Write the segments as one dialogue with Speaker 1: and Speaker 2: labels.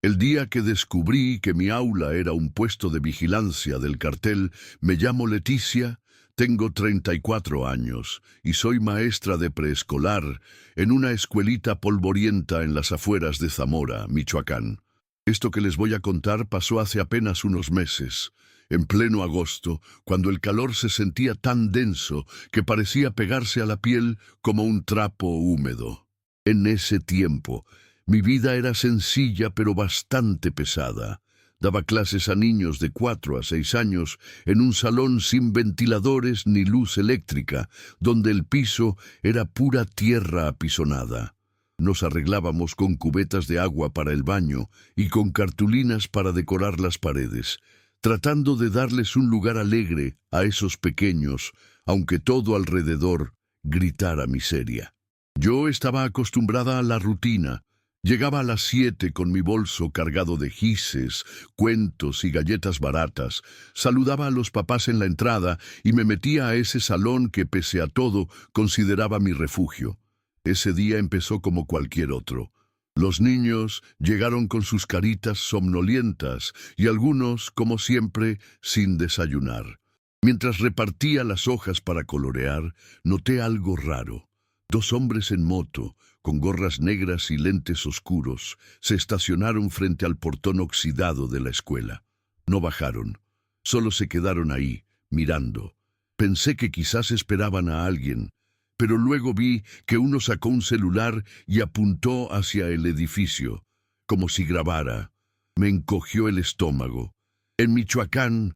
Speaker 1: El día que descubrí que mi aula era un puesto de vigilancia del cartel, me llamo Leticia, tengo 34 años y soy maestra de preescolar en una escuelita polvorienta en las afueras de Zamora, Michoacán. Esto que les voy a contar pasó hace apenas unos meses, en pleno agosto, cuando el calor se sentía tan denso que parecía pegarse a la piel como un trapo húmedo. En ese tiempo, mi vida era sencilla pero bastante pesada. Daba clases a niños de 4 a 6 años en un salón sin ventiladores ni luz eléctrica, donde el piso era pura tierra apisonada. Nos arreglábamos con cubetas de agua para el baño y con cartulinas para decorar las paredes, tratando de darles un lugar alegre a esos pequeños, aunque todo alrededor gritara miseria. Yo estaba acostumbrada a la rutina. Llegaba a las 7 con mi bolso cargado de gises, cuentos y galletas baratas, saludaba a los papás en la entrada y me metía a ese salón que, pese a todo, consideraba mi refugio. Ese día empezó como cualquier otro. Los niños llegaron con sus caritas somnolientas y algunos, como siempre, sin desayunar. Mientras repartía las hojas para colorear, noté algo raro. 2 hombres en moto, con gorras negras y lentes oscuros, se estacionaron frente al portón oxidado de la escuela. No bajaron, solo se quedaron ahí, mirando. Pensé que quizás esperaban a alguien, pero luego vi que uno sacó un celular y apuntó hacia el edificio, como si grabara. Me encogió el estómago. En Michoacán,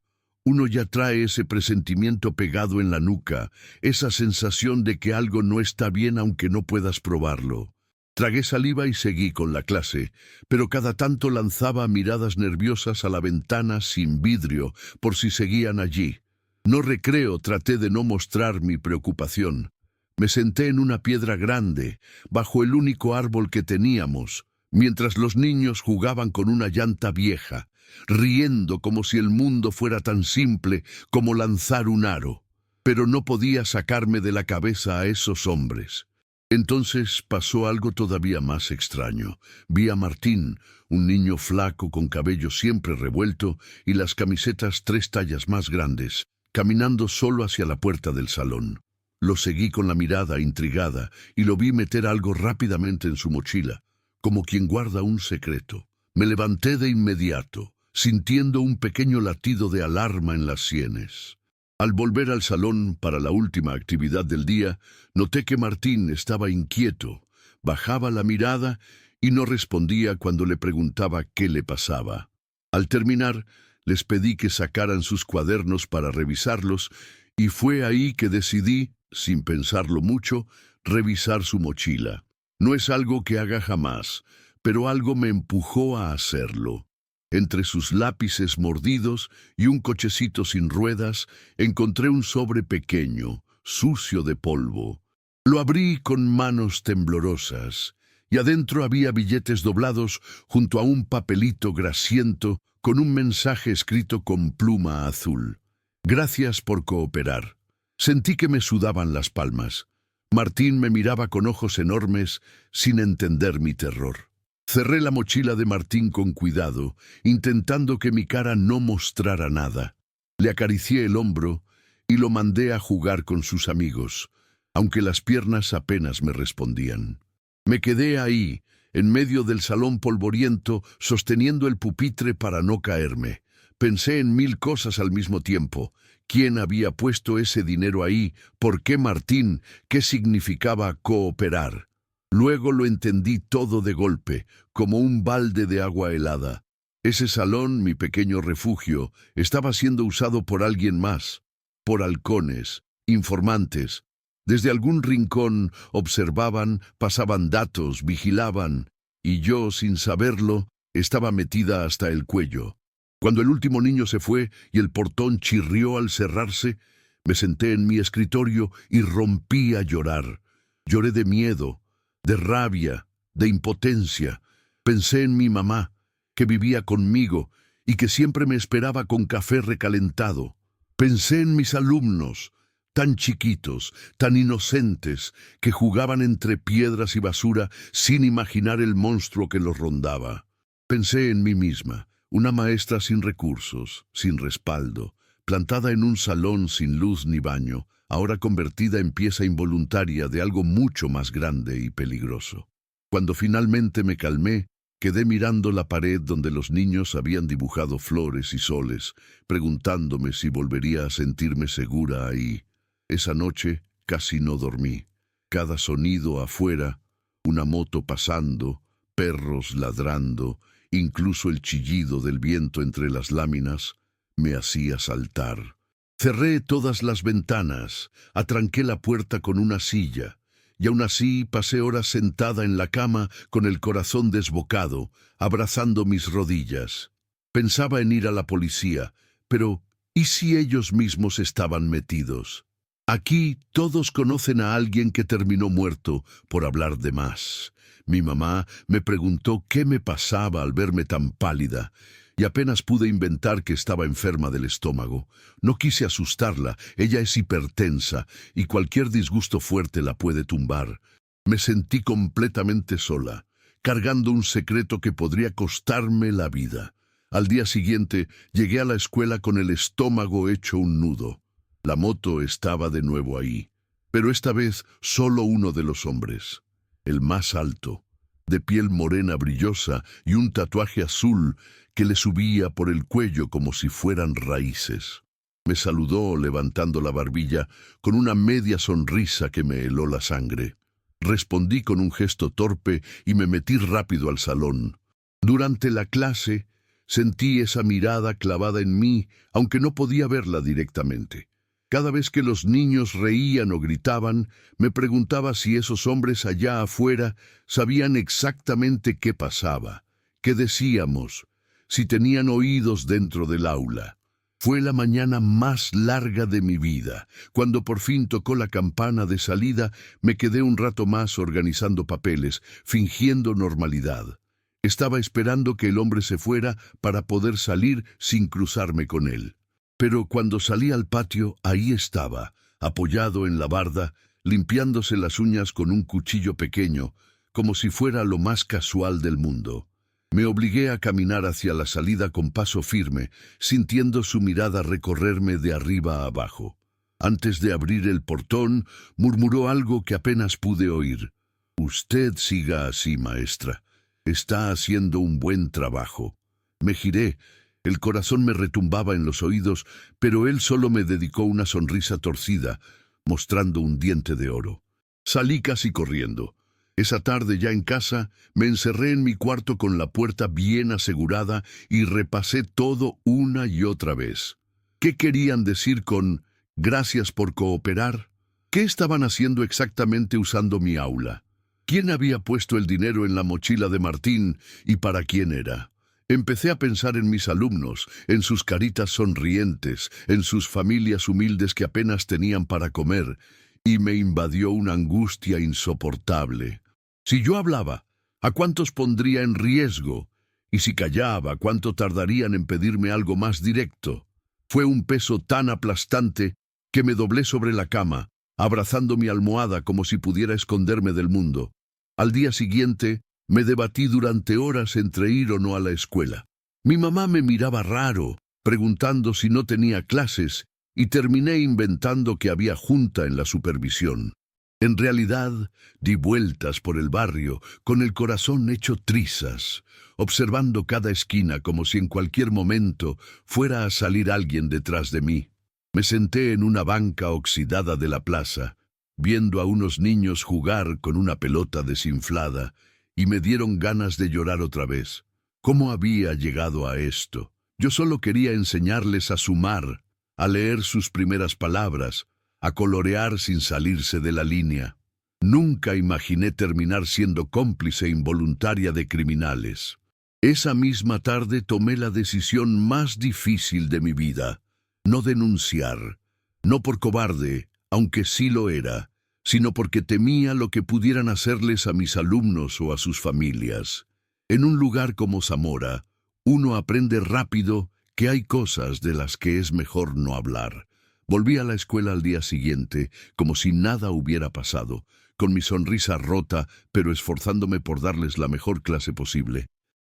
Speaker 1: uno ya trae ese presentimiento pegado en la nuca, esa sensación de que algo no está bien aunque no puedas probarlo. Tragué saliva y seguí con la clase, pero cada tanto lanzaba miradas nerviosas a la ventana sin vidrio por si seguían allí. No recreo, traté de no mostrar mi preocupación. Me senté en una piedra grande, bajo el único árbol que teníamos, mientras los niños jugaban con una llanta vieja, riendo como si el mundo fuera tan simple como lanzar un aro. Pero no podía sacarme de la cabeza a esos hombres. Entonces pasó algo todavía más extraño. Vi a Martín, un niño flaco con cabello siempre revuelto y las camisetas 3 tallas más grandes, caminando solo hacia la puerta del salón. Lo seguí con la mirada intrigada y lo vi meter algo rápidamente en su mochila, como quien guarda un secreto. Me levanté de inmediato, sintiendo un pequeño latido de alarma en las sienes. Al volver al salón para la última actividad del día, noté que Martín estaba inquieto, bajaba la mirada y no respondía cuando le preguntaba qué le pasaba. Al terminar, les pedí que sacaran sus cuadernos para revisarlos y fue ahí que decidí, sin pensarlo mucho, revisar su mochila. No es algo que haga jamás, pero algo me empujó a hacerlo. Entre sus lápices mordidos y un cochecito sin ruedas, encontré un sobre pequeño, sucio de polvo. Lo abrí con manos temblorosas, y adentro había billetes doblados junto a un papelito grasiento con un mensaje escrito con pluma azul. Gracias por cooperar. Sentí que me sudaban las palmas. Martín me miraba con ojos enormes, sin entender mi terror. Cerré la mochila de Martín con cuidado, intentando que mi cara no mostrara nada. Le acaricié el hombro y lo mandé a jugar con sus amigos, aunque las piernas apenas me respondían. Me quedé ahí, en medio del salón polvoriento, sosteniendo el pupitre para no caerme. Pensé en 1000 cosas al mismo tiempo. ¿Quién había puesto ese dinero ahí? ¿Por qué Martín? ¿Qué significaba cooperar? Luego lo entendí todo de golpe, como un balde de agua helada. Ese salón, mi pequeño refugio, estaba siendo usado por alguien más, por halcones, informantes. Desde algún rincón observaban, pasaban datos, vigilaban, y yo, sin saberlo, estaba metida hasta el cuello. Cuando el último niño se fue y el portón chirrió al cerrarse, me senté en mi escritorio y rompí a llorar. Lloré de miedo, de rabia, de impotencia. Pensé en mi mamá, que vivía conmigo y que siempre me esperaba con café recalentado. Pensé en mis alumnos, tan chiquitos, tan inocentes, que jugaban entre piedras y basura sin imaginar el monstruo que los rondaba. Pensé en mí misma, una maestra sin recursos, sin respaldo, plantada en un salón sin luz ni baño, ahora convertida en pieza involuntaria de algo mucho más grande y peligroso. Cuando finalmente me calmé, quedé mirando la pared donde los niños habían dibujado flores y soles, preguntándome si volvería a sentirme segura ahí. Esa noche casi no dormí. Cada sonido afuera, una moto pasando, perros ladrando, incluso el chillido del viento entre las láminas, me hacía saltar. Cerré todas las ventanas, atranqué la puerta con una silla, y aún así pasé horas sentada en la cama con el corazón desbocado, abrazando mis rodillas. Pensaba en ir a la policía, pero ¿y si ellos mismos estaban metidos? Aquí todos conocen a alguien que terminó muerto por hablar de más. Mi mamá me preguntó qué me pasaba al verme tan pálida, y apenas pude inventar que estaba enferma del estómago. No quise asustarla, ella es hipertensa, y cualquier disgusto fuerte la puede tumbar. Me sentí completamente sola, cargando un secreto que podría costarme la vida. Al día siguiente llegué a la escuela con el estómago hecho un nudo. La moto estaba de nuevo ahí, pero esta vez solo uno de los hombres, el más alto, de piel morena brillosa y un tatuaje azul que le subía por el cuello como si fueran raíces. Me saludó levantando la barbilla con una media sonrisa que me heló la sangre. Respondí con un gesto torpe y me metí rápido al salón. Durante la clase sentí esa mirada clavada en mí, aunque no podía verla directamente. Cada vez que los niños reían o gritaban, me preguntaba si esos hombres allá afuera sabían exactamente qué pasaba, qué decíamos, si tenían oídos dentro del aula. Fue la mañana más larga de mi vida. Cuando por fin tocó la campana de salida, me quedé un rato más organizando papeles, fingiendo normalidad. Estaba esperando que el hombre se fuera para poder salir sin cruzarme con él. Pero cuando salí al patio, ahí estaba, apoyado en la barda, limpiándose las uñas con un cuchillo pequeño, como si fuera lo más casual del mundo. Me obligué a caminar hacia la salida con paso firme, sintiendo su mirada recorrerme de arriba a abajo. Antes de abrir el portón, murmuró algo que apenas pude oír. «Usted siga así, maestra. Está haciendo un buen trabajo». Me giré. El corazón me retumbaba en los oídos, pero él solo me dedicó una sonrisa torcida, mostrando un diente de oro. Salí casi corriendo. Esa tarde, ya en casa, me encerré en mi cuarto con la puerta bien asegurada y repasé todo una y otra vez. ¿Qué querían decir con «gracias por cooperar»? ¿Qué estaban haciendo exactamente usando mi aula? ¿Quién había puesto el dinero en la mochila de Martín y para quién era? Empecé a pensar en mis alumnos, en sus caritas sonrientes, en sus familias humildes que apenas tenían para comer, y me invadió una angustia insoportable. Si yo hablaba, ¿a cuántos pondría en riesgo? Y si callaba, ¿cuánto tardarían en pedirme algo más directo? Fue un peso tan aplastante que me doblé sobre la cama, abrazando mi almohada como si pudiera esconderme del mundo. Al día siguiente, me debatí durante horas entre ir o no a la escuela. Mi mamá me miraba raro, preguntando si no tenía clases, y terminé inventando que había junta en la supervisión. En realidad, di vueltas por el barrio, con el corazón hecho trizas, observando cada esquina como si en cualquier momento fuera a salir alguien detrás de mí. Me senté en una banca oxidada de la plaza, viendo a unos niños jugar con una pelota desinflada, y me dieron ganas de llorar otra vez. ¿Cómo había llegado a esto? Yo solo quería enseñarles a sumar, a leer sus primeras palabras, a colorear sin salirse de la línea. Nunca imaginé terminar siendo cómplice involuntaria de criminales. Esa misma tarde tomé la decisión más difícil de mi vida: no denunciar, no por cobarde, aunque sí lo era, sino porque temía lo que pudieran hacerles a mis alumnos o a sus familias. En un lugar como Zamora, uno aprende rápido que hay cosas de las que es mejor no hablar. Volví a la escuela al día siguiente, como si nada hubiera pasado, con mi sonrisa rota, pero esforzándome por darles la mejor clase posible.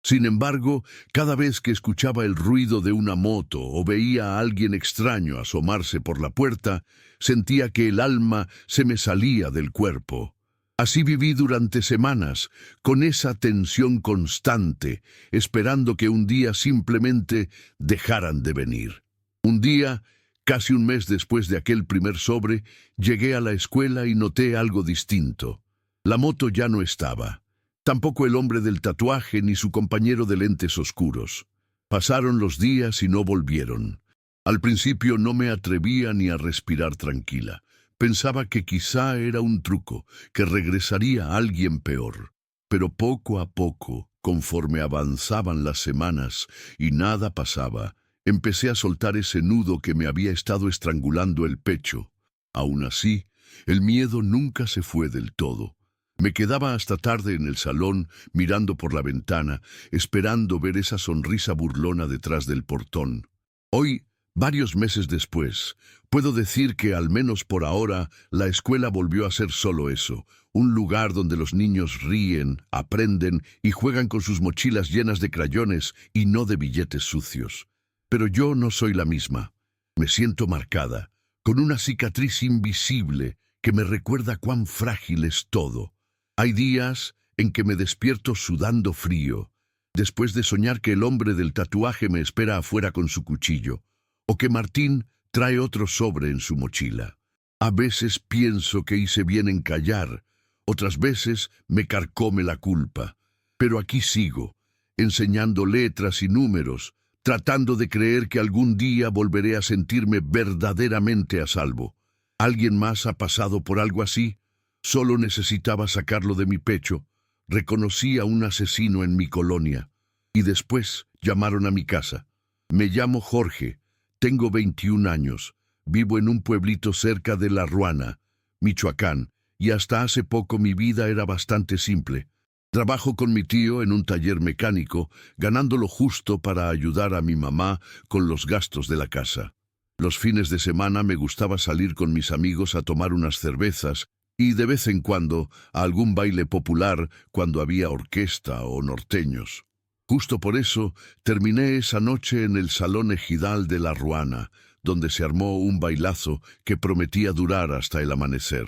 Speaker 1: Sin embargo, cada vez que escuchaba el ruido de una moto o veía a alguien extraño asomarse por la puerta, sentía que el alma se me salía del cuerpo. Así viví durante semanas, con esa tensión constante, esperando que un día simplemente dejaran de venir. Un día, casi un mes después de aquel primer sobre, llegué a la escuela y noté algo distinto. La moto ya no estaba. Tampoco el hombre del tatuaje ni su compañero de lentes oscuros. Pasaron los días y no volvieron. Al principio no me atrevía ni a respirar tranquila. Pensaba que quizá era un truco, que regresaría alguien peor. Pero poco a poco, conforme avanzaban las semanas y nada pasaba, empecé a soltar ese nudo que me había estado estrangulando el pecho. Aún así, el miedo nunca se fue del todo. Me quedaba hasta tarde en el salón, mirando por la ventana, esperando ver esa sonrisa burlona detrás del portón. Hoy, varios meses después, puedo decir que, al menos por ahora, la escuela volvió a ser solo eso, un lugar donde los niños ríen, aprenden y juegan con sus mochilas llenas de crayones y no de billetes sucios. Pero yo no soy la misma. Me siento marcada, con una cicatriz invisible que me recuerda cuán frágil es todo. Hay días en que me despierto sudando frío, después de soñar que el hombre del tatuaje me espera afuera con su cuchillo, o que Martín trae otro sobre en su mochila. A veces pienso que hice bien en callar, otras veces me carcome la culpa. Pero aquí sigo, enseñando letras y números, tratando de creer que algún día volveré a sentirme verdaderamente a salvo. ¿Alguien más ha pasado por algo así? Solo necesitaba sacarlo de mi pecho. Reconocí a un asesino en mi colonia. Y después llamaron a mi casa. Me llamo Jorge, tengo 21 años, vivo en un pueblito cerca de La Ruana, Michoacán, y hasta hace poco mi vida era bastante simple. Trabajo con mi tío en un taller mecánico, ganando lo justo para ayudar a mi mamá con los gastos de la casa. Los fines de semana me gustaba salir con mis amigos a tomar unas cervezas, y de vez en cuando a algún baile popular cuando había orquesta o norteños. Justo por eso terminé esa noche en el Salón Ejidal de La Ruana, donde se armó un bailazo que prometía durar hasta el amanecer.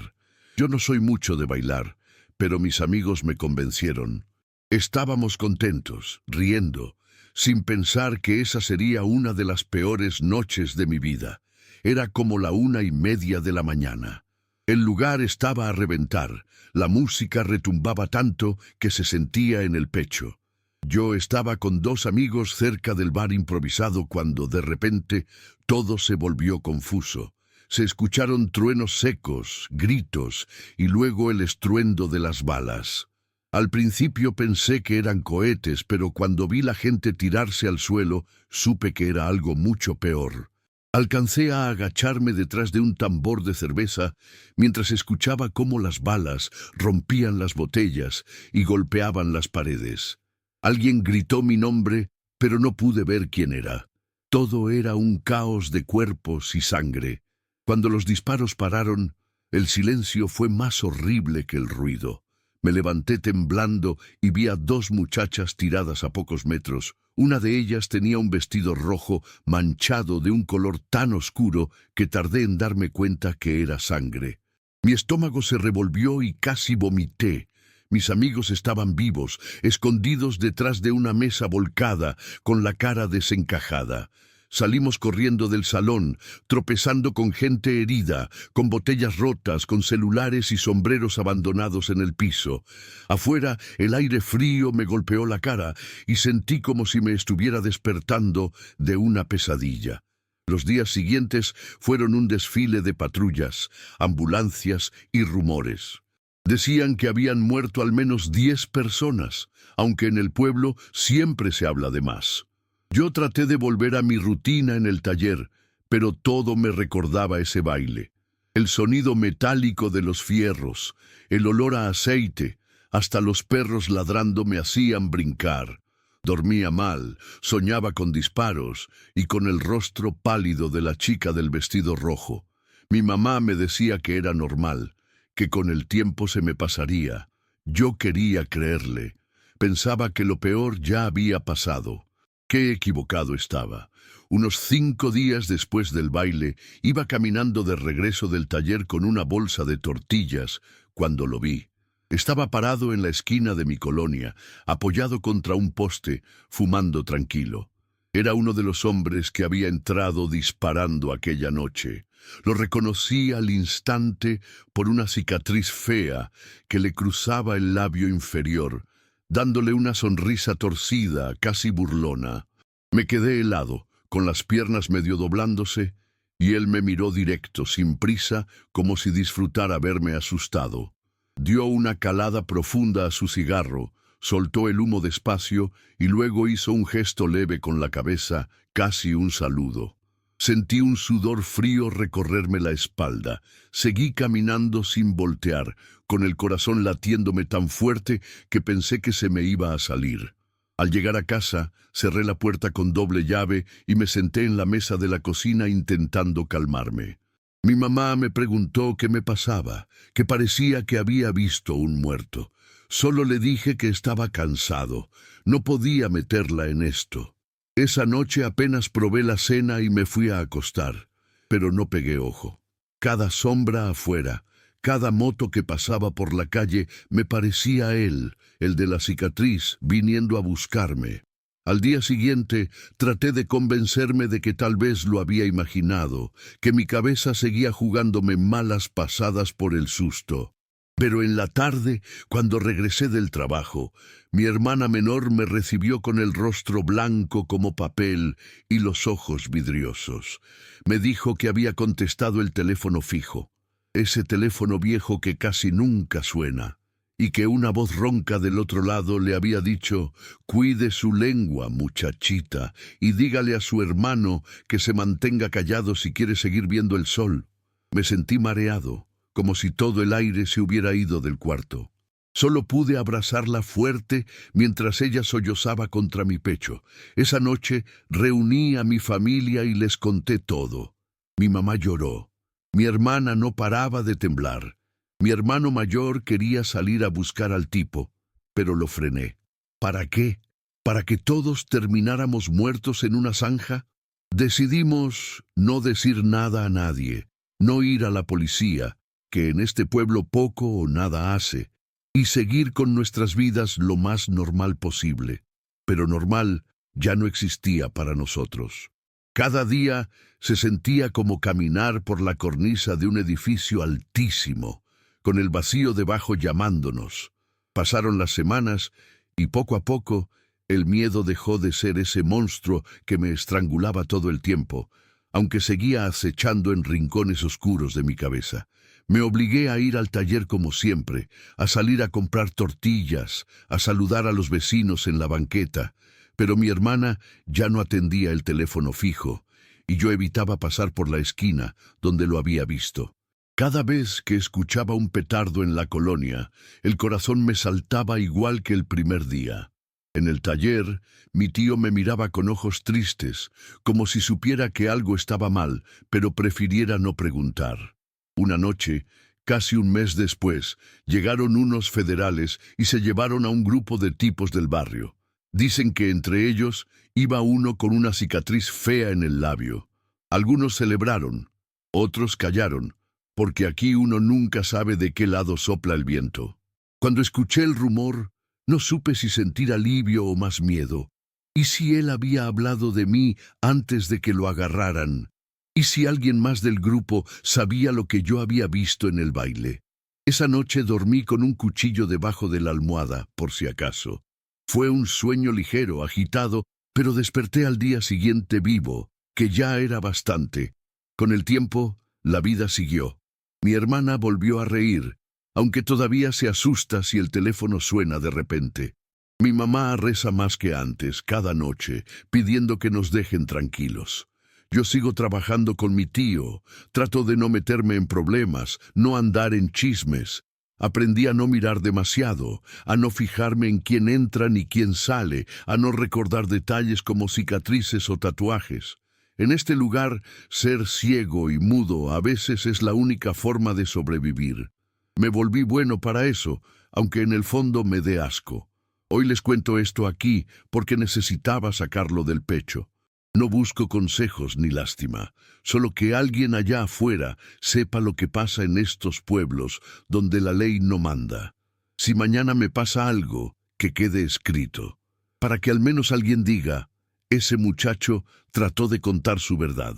Speaker 1: Yo no soy mucho de bailar, pero mis amigos me convencieron. Estábamos contentos, riendo, sin pensar que esa sería una de las peores noches de mi vida. Era como la 1:30 de la mañana. El lugar estaba a reventar, la música retumbaba tanto que se sentía en el pecho. Yo estaba con 2 amigos cerca del bar improvisado cuando, de repente, todo se volvió confuso. Se escucharon truenos secos, gritos y luego el estruendo de las balas. Al principio pensé que eran cohetes, pero cuando vi la gente tirarse al suelo, supe que era algo mucho peor. Alcancé a agacharme detrás de un tambor de cerveza mientras escuchaba cómo las balas rompían las botellas y golpeaban las paredes. Alguien gritó mi nombre, pero no pude ver quién era. Todo era un caos de cuerpos y sangre. Cuando los disparos pararon, el silencio fue más horrible que el ruido. Me levanté temblando y vi a 2 muchachas tiradas a pocos metros. Una de ellas tenía un vestido rojo manchado de un color tan oscuro que tardé en darme cuenta que era sangre. Mi estómago se revolvió y casi vomité. Mis amigos estaban vivos, escondidos detrás de una mesa volcada, con la cara desencajada. Salimos corriendo del salón, tropezando con gente herida, con botellas rotas, con celulares y sombreros abandonados en el piso. Afuera, el aire frío me golpeó la cara y sentí como si me estuviera despertando de una pesadilla. Los días siguientes fueron un desfile de patrullas, ambulancias y rumores. Decían que habían muerto al menos 10 personas, aunque en el pueblo siempre se habla de más. Yo traté de volver a mi rutina en el taller, pero todo me recordaba ese baile. El sonido metálico de los fierros, el olor a aceite, hasta los perros ladrando me hacían brincar. Dormía mal, soñaba con disparos y con el rostro pálido de la chica del vestido rojo. Mi mamá me decía que era normal, que con el tiempo se me pasaría. Yo quería creerle, Pensaba que lo peor ya había pasado. Qué equivocado estaba. Unos 5 días después del baile, iba caminando de regreso del taller con una bolsa de tortillas cuando lo vi. Estaba parado en la esquina de mi colonia, apoyado contra un poste, fumando tranquilo. Era uno de los hombres que había entrado disparando aquella noche. Lo reconocí al instante por una cicatriz fea que le cruzaba el labio inferior, dándole una sonrisa torcida, casi burlona. Me quedé helado, con las piernas medio doblándose, y él me miró directo, sin prisa, como si disfrutara verme asustado. Dio una calada profunda a su cigarro, soltó el humo despacio y luego hizo un gesto leve con la cabeza, casi un saludo. Sentí un sudor frío recorrerme la espalda. Seguí caminando sin voltear, con el corazón latiéndome tan fuerte que pensé que se me iba a salir. Al llegar a casa, cerré la puerta con doble llave y me senté en la mesa de la cocina intentando calmarme. Mi mamá me preguntó qué me pasaba, que parecía que había visto un muerto. Solo le dije que estaba cansado. No podía meterla en esto. Esa noche apenas probé la cena y me fui a acostar, pero no pegué ojo. Cada sombra afuera, cada moto que pasaba por la calle me parecía él, el de la cicatriz, viniendo a buscarme. Al día siguiente traté de convencerme de que tal vez lo había imaginado, que mi cabeza seguía jugándome malas pasadas por el susto. Pero en la tarde, cuando regresé del trabajo, mi hermana menor me recibió con el rostro blanco como papel y los ojos vidriosos. Me dijo que había contestado el teléfono fijo, ese teléfono viejo que casi nunca suena, y que una voz ronca del otro lado le había dicho: «Cuide su lengua, muchachita, y dígale a su hermano que se mantenga callado si quiere seguir viendo el sol». Me sentí mareado, como si todo el aire se hubiera ido del cuarto. Solo pude abrazarla fuerte mientras ella sollozaba contra mi pecho. Esa noche reuní a mi familia y les conté todo. Mi mamá lloró. Mi hermana no paraba de temblar. Mi hermano mayor quería salir a buscar al tipo, pero lo frené. ¿Para qué? ¿Para que todos termináramos muertos en una zanja? Decidimos no decir nada a nadie, no ir a la policía, que en este pueblo poco o nada hace, y seguir con nuestras vidas lo más normal posible. Pero normal ya no existía para nosotros. Cada día se sentía como caminar por la cornisa de un edificio altísimo, con el vacío debajo llamándonos. Pasaron las semanas y poco a poco el miedo dejó de ser ese monstruo que me estrangulaba todo el tiempo, aunque seguía acechando en rincones oscuros de mi cabeza. Me obligué a ir al taller como siempre, a salir a comprar tortillas, a saludar a los vecinos en la banqueta, pero mi hermana ya no atendía el teléfono fijo, y yo evitaba pasar por la esquina donde lo había visto. Cada vez que escuchaba un petardo en la colonia, el corazón me saltaba igual que el primer día. En el taller, mi tío me miraba con ojos tristes, como si supiera que algo estaba mal, pero prefiriera no preguntar. Una noche, casi un mes después, llegaron unos federales y se llevaron a un grupo de tipos del barrio. Dicen que entre ellos iba uno con una cicatriz fea en el labio. Algunos celebraron, otros callaron, porque aquí uno nunca sabe de qué lado sopla el viento. Cuando escuché el rumor, no supe si sentir alivio o más miedo. ¿Y si él había hablado de mí antes de que lo agarraran? ¿Y si alguien más del grupo sabía lo que yo había visto en el baile? Esa noche dormí con un cuchillo debajo de la almohada, por si acaso. Fue un sueño ligero, agitado, pero desperté al día siguiente vivo, que ya era bastante. Con el tiempo, la vida siguió. Mi hermana volvió a reír, aunque todavía se asusta si el teléfono suena de repente. Mi mamá reza más que antes, cada noche, pidiendo que nos dejen tranquilos. Yo sigo trabajando con mi tío, trato de no meterme en problemas, no andar en chismes. Aprendí a no mirar demasiado, a no fijarme en quién entra ni quién sale, a no recordar detalles como cicatrices o tatuajes. En este lugar, ser ciego y mudo a veces es la única forma de sobrevivir. Me volví bueno para eso, aunque en el fondo me dé asco. Hoy les cuento esto aquí porque necesitaba sacarlo del pecho. No busco consejos ni lástima, solo que alguien allá afuera sepa lo que pasa en estos pueblos donde la ley no manda. Si mañana me pasa algo, que quede escrito, para que al menos alguien diga, ese muchacho trató de contar su verdad.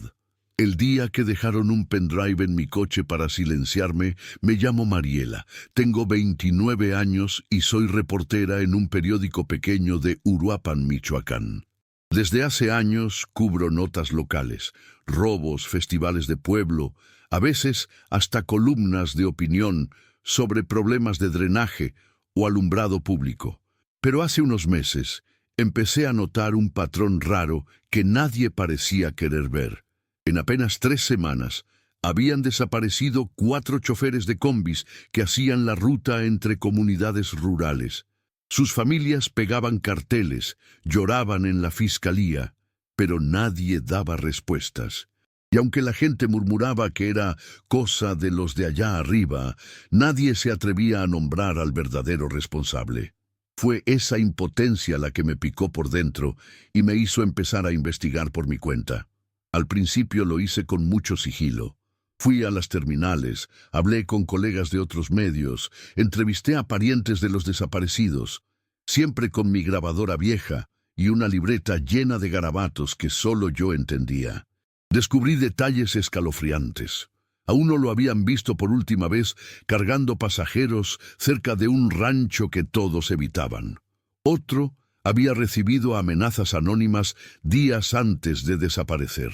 Speaker 1: El día que dejaron un pendrive en mi coche para silenciarme, me llamo Mariela, tengo 29 años y soy reportera en un periódico pequeño de Uruapan, Michoacán. Desde hace años cubro notas locales, robos, festivales de pueblo, a veces hasta columnas de opinión sobre problemas de drenaje o alumbrado público. Pero hace unos meses empecé a notar un patrón raro que nadie parecía querer ver. En apenas 3 semanas habían desaparecido 4 choferes de combis que hacían la ruta entre comunidades rurales. Sus familias pegaban carteles, lloraban en la fiscalía, pero nadie daba respuestas. Y aunque la gente murmuraba que era cosa de los de allá arriba, nadie se atrevía a nombrar al verdadero responsable. Fue esa impotencia la que me picó por dentro y me hizo empezar a investigar por mi cuenta. Al principio lo hice con mucho sigilo. Fui a las terminales, hablé con colegas de otros medios, entrevisté a parientes de los desaparecidos, siempre con mi grabadora vieja y una libreta llena de garabatos que solo yo entendía. Descubrí detalles escalofriantes. A uno lo habían visto por última vez cargando pasajeros cerca de un rancho que todos evitaban. Otro había recibido amenazas anónimas días antes de desaparecer.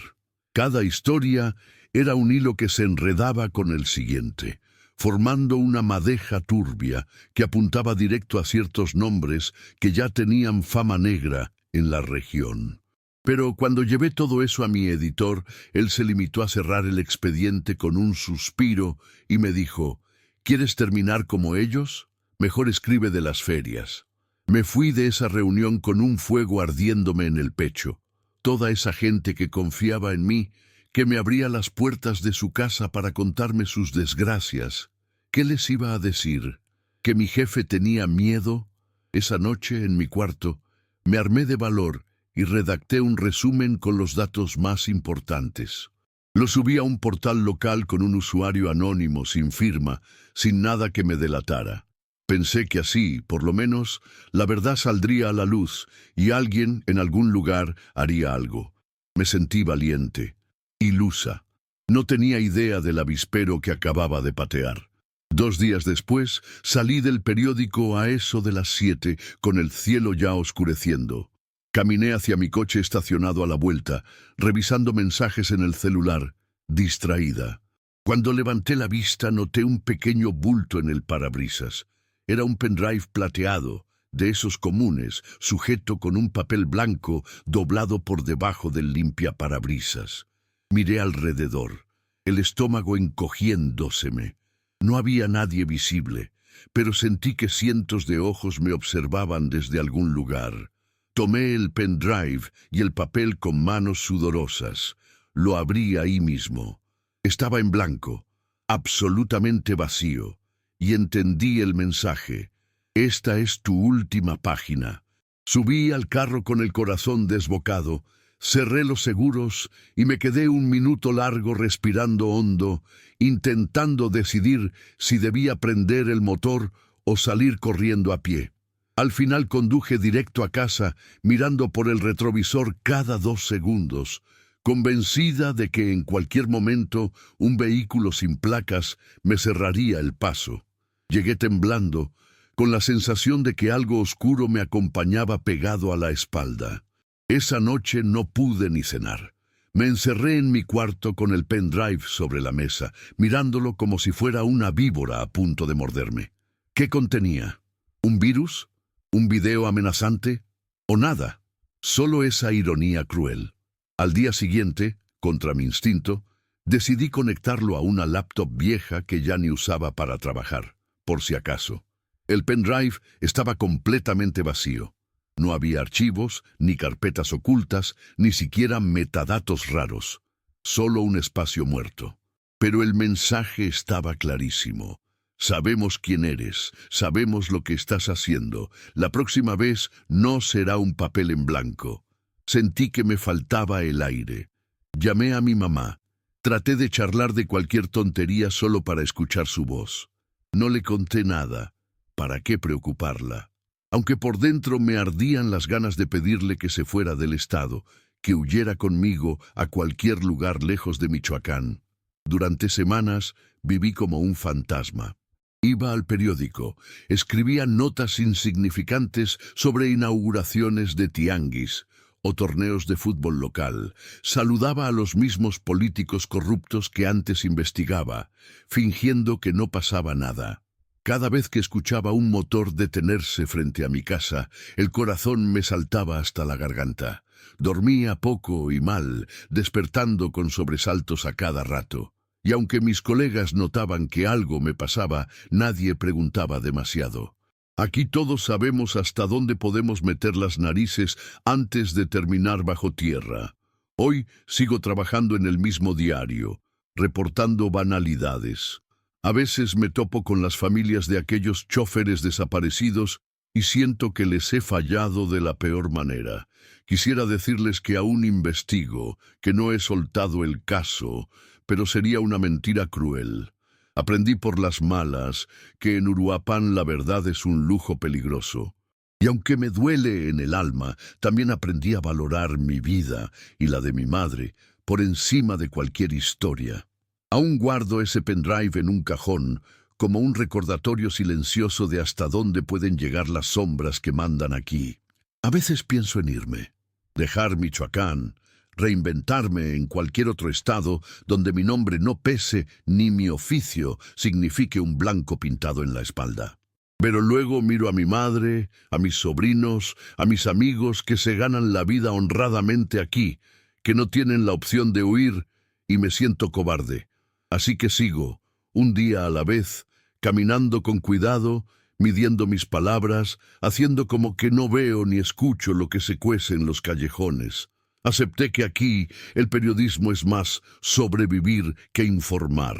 Speaker 1: Cada historia era un hilo que se enredaba con el siguiente, formando una madeja turbia que apuntaba directo a ciertos nombres que ya tenían fama negra en la región. Pero cuando llevé todo eso a mi editor, él se limitó a cerrar el expediente con un suspiro y me dijo, ¿quieres terminar como ellos? Mejor escribe de las ferias. Me fui de esa reunión con un fuego ardiéndome en el pecho. Toda esa gente que confiaba en mí, que me abría las puertas de su casa para contarme sus desgracias. ¿Qué les iba a decir? ¿Que mi jefe tenía miedo? Esa noche, en mi cuarto, me armé de valor y redacté un resumen con los datos más importantes. Lo subí a un portal local con un usuario anónimo, sin firma, sin nada que me delatara. Pensé que así, por lo menos, la verdad saldría a la luz y alguien, en algún lugar, haría algo. Me sentí valiente. Ilusa. No tenía idea del avispero que acababa de patear. 2 días después, salí del periódico a eso de las 7, con el cielo ya oscureciendo. Caminé hacia mi coche estacionado a la vuelta, revisando mensajes en el celular, distraída. Cuando levanté la vista, noté un pequeño bulto en el parabrisas. Era un pendrive plateado, de esos comunes, sujeto con un papel blanco doblado por debajo del limpiaparabrisas. Miré alrededor, el estómago encogiéndoseme. No había nadie visible, pero sentí que cientos de ojos me observaban desde algún lugar. Tomé el pendrive y el papel con manos sudorosas. Lo abrí ahí mismo. Estaba en blanco, absolutamente vacío, y entendí el mensaje. Esta es tu última página. Subí al carro con el corazón desbocado, cerré los seguros y me quedé un minuto largo respirando hondo, intentando decidir si debía prender el motor o salir corriendo a pie. Al final conduje directo a casa, mirando por el retrovisor cada 2 segundos, convencida de que en cualquier momento un vehículo sin placas me cerraría el paso. Llegué temblando, con la sensación de que algo oscuro me acompañaba pegado a la espalda. Esa noche no pude ni cenar. Me encerré en mi cuarto con el pendrive sobre la mesa, mirándolo como si fuera una víbora a punto de morderme. ¿Qué contenía? ¿Un virus? ¿Un video amenazante? ¿O nada? Solo esa ironía cruel. Al día siguiente, contra mi instinto, decidí conectarlo a una laptop vieja que ya ni usaba para trabajar, por si acaso. El pendrive estaba completamente vacío. No había archivos, ni carpetas ocultas, ni siquiera metadatos raros. Solo un espacio muerto. Pero el mensaje estaba clarísimo. Sabemos quién eres, sabemos lo que estás haciendo. La próxima vez no será un papel en blanco. Sentí que me faltaba el aire. Llamé a mi mamá. Traté de charlar de cualquier tontería solo para escuchar su voz. No le conté nada. ¿Para qué preocuparla? Aunque por dentro me ardían las ganas de pedirle que se fuera del estado, que huyera conmigo a cualquier lugar lejos de Michoacán. Durante semanas viví como un fantasma. Iba al periódico, escribía notas insignificantes sobre inauguraciones de tianguis o torneos de fútbol local, saludaba a los mismos políticos corruptos que antes investigaba, fingiendo que no pasaba nada. Cada vez que escuchaba un motor detenerse frente a mi casa, el corazón me saltaba hasta la garganta. Dormía poco y mal, despertando con sobresaltos a cada rato. Y aunque mis colegas notaban que algo me pasaba, nadie preguntaba demasiado. Aquí todos sabemos hasta dónde podemos meter las narices antes de terminar bajo tierra. Hoy sigo trabajando en el mismo diario, reportando banalidades. A veces me topo con las familias de aquellos chóferes desaparecidos y siento que les he fallado de la peor manera. Quisiera decirles que aún investigo, que no he soltado el caso, pero sería una mentira cruel. Aprendí por las malas que en Uruapan la verdad es un lujo peligroso. Y aunque me duele en el alma, también aprendí a valorar mi vida y la de mi madre por encima de cualquier historia. Aún guardo ese pendrive en un cajón, como un recordatorio silencioso de hasta dónde pueden llegar las sombras que mandan aquí. A veces pienso en irme, dejar Michoacán, reinventarme en cualquier otro estado donde mi nombre no pese ni mi oficio signifique un blanco pintado en la espalda. Pero luego miro a mi madre, a mis sobrinos, a mis amigos que se ganan la vida honradamente aquí, que no tienen la opción de huir, y me siento cobarde. Así que sigo, un día a la vez, caminando con cuidado, midiendo mis palabras, haciendo como que no veo ni escucho lo que se cuece en los callejones. Acepté que aquí el periodismo es más sobrevivir que informar.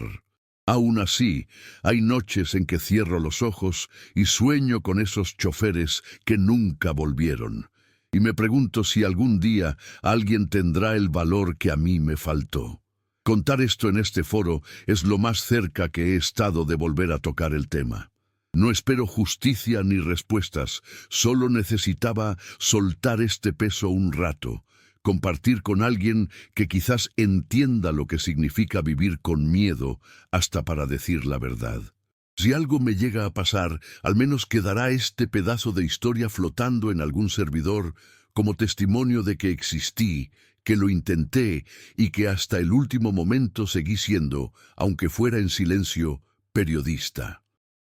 Speaker 1: Aún así, hay noches en que cierro los ojos y sueño con esos choferes que nunca volvieron. Y me pregunto si algún día alguien tendrá el valor que a mí me faltó. Contar esto en este foro es lo más cerca que he estado de volver a tocar el tema. No espero justicia ni respuestas, solo necesitaba soltar este peso un rato, compartir con alguien que quizás entienda lo que significa vivir con miedo hasta para decir la verdad. Si algo me llega a pasar, al menos quedará este pedazo de historia flotando en algún servidor como testimonio de que existí, que lo intenté y que hasta el último momento seguí siendo, aunque fuera en silencio, periodista.